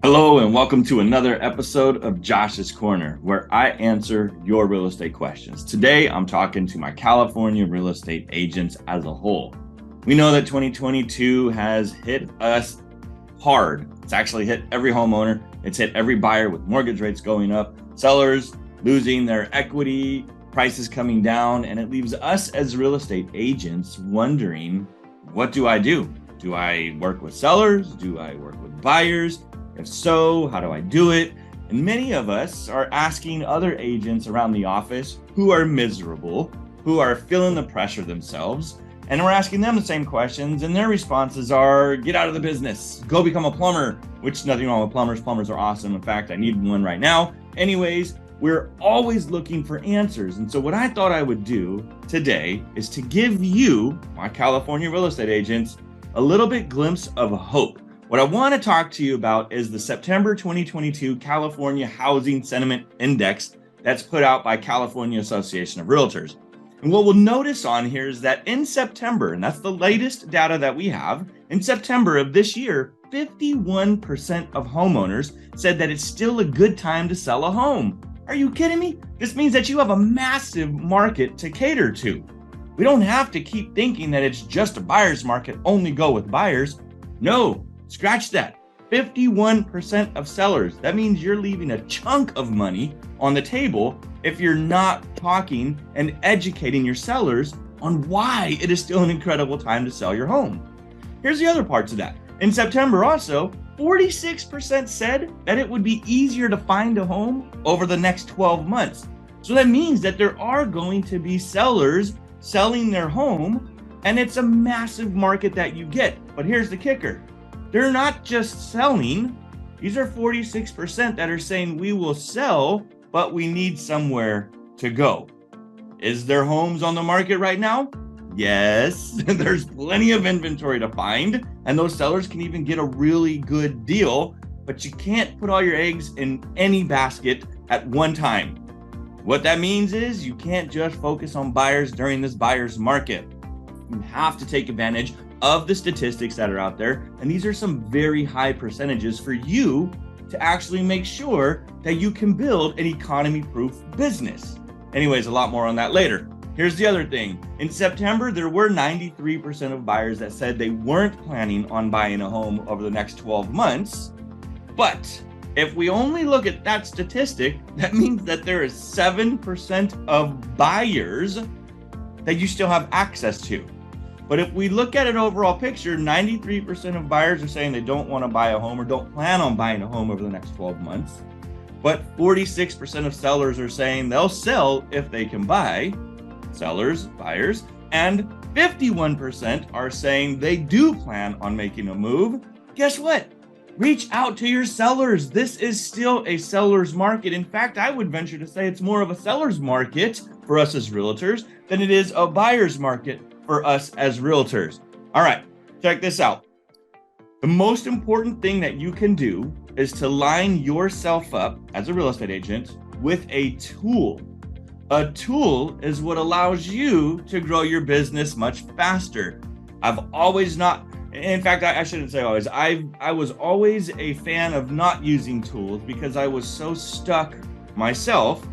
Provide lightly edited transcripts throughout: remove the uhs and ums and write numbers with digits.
Hello, and welcome to another episode of Josh's Corner, where I answer your real estate questions. Today, I'm talking to my California real estate agents as a whole. We know that 2022 has hit us hard. It's actually hit every homeowner. It's hit every buyer with mortgage rates going up, sellers losing their equity, prices coming down, and it leaves us as real estate agents wondering, what do I do? Do I work with sellers? Do I work with buyers? If so, how do I do it? And many of us are asking other agents around the office who are miserable, who are feeling the pressure themselves, and we're asking them the same questions, and their responses are, get out of the business, go become a plumber, which nothing wrong with plumbers. Plumbers are awesome. In fact, I need one right now. Anyways, we're always looking for answers. And so what I thought I would do today is to give you, my California real estate agents, a little bit glimpse of hope. What I want to talk to you about is the September 2022 California Housing Sentiment Index that's put out by California Association of Realtors. And what we'll notice on here is that in September, and that's the latest data that we have, in September of this year, 51% of homeowners said that it's still a good time to sell a home. Are you kidding me? This means that you have a massive market to cater to. We don't have to keep thinking that it's just a buyer's market, only go with buyers. No. Scratch that. 51% of sellers. That means you're leaving a chunk of money on the table if you're not talking and educating your sellers on why it is still an incredible time to sell your home. Here's the other parts of that. In September also, 46% said that it would be easier to find a home over the next 12 months. So that means that there are going to be sellers selling their home, and it's a massive market that you get. But here's the kicker. They're not just selling. These are 46% that are saying we will sell, but we need somewhere to go. Is there homes on the market right now? Yes, there's plenty of inventory to find, and those sellers can even get a really good deal, but you can't put all your eggs in any basket at one time. What that means is you can't just focus on buyers during this buyer's market. You have to take advantage of the statistics that are out there. And these are some very high percentages for you to actually make sure that you can build an economy-proof business. Anyways, a lot more on that later. Here's the other thing. In September, there were 93% of buyers that said they weren't planning on buying a home over the next 12 months. But if we only look at that statistic, that means that there is 7% of buyers that you still have access to. But if we look at an overall picture, 93% of buyers are saying they don't want to buy a home or don't plan on buying a home over the next 12 months. But 46% of sellers are saying they'll sell if they can buy. Sellers, buyers, and 51% are saying they do plan on making a move. Guess what? Reach out to your sellers. This is still a seller's market. In fact, I would venture to say it's more of a seller's market for us as realtors than it is a buyer's market for us as realtors. All right, check this out. The most important thing that you can do is to line yourself up as a real estate agent with a tool. A tool is what allows you to grow your business much faster. I've always not, in fact, I shouldn't say always. I was always a fan of not using tools because I was so stuck myself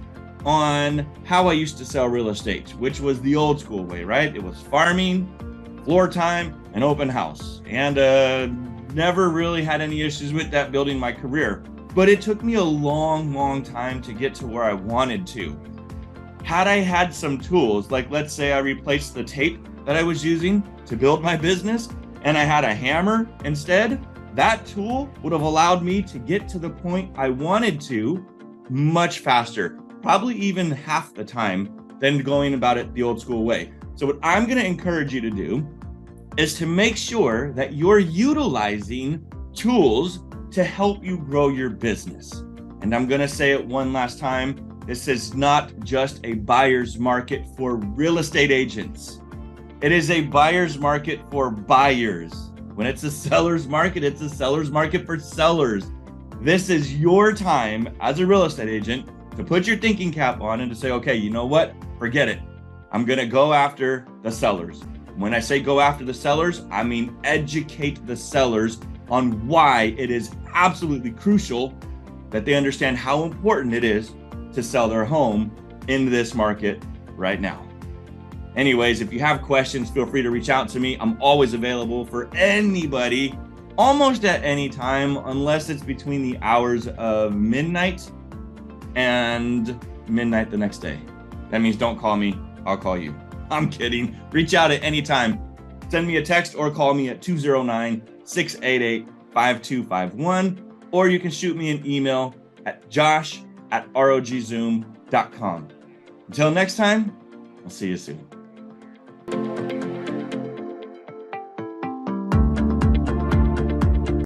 on how I used to sell real estate, which was the old school way, right? It was farming, floor time, and open house. And never really had any issues with that building my career. But it took me a long time to get to where I wanted to. Had I had some tools, like let's say I replaced the tape that I was using to build my business, and I had a hammer instead, that tool would have allowed me to get to the point I wanted to much faster. Probably even half the time than going about it the old school way. So what I'm going to encourage you to do is to make sure that you're utilizing tools to help you grow your business. And I'm going to say it one last time. This is not just a buyer's market for real estate agents. It is a buyer's market for buyers. When it's a seller's market, it's a seller's market for sellers. This is your time as a real estate agent to put your thinking cap on and to say, okay, you know what? Forget it. I'm going to go after the sellers. When I say go after the sellers, I mean educate the sellers on why it is absolutely crucial that they understand how important it is to sell their home in this market right now. Anyways, if you have questions, feel free to reach out to me. I'm always available for anybody, almost at any time, unless it's between the hours of midnight and midnight the next day. That means don't call me, I'll call you. I'm kidding. Reach out at any time. Send me a text or call me at 209-688-5251, or you can shoot me an email at josh@rogzoom.com. Until next time, I'll see you soon.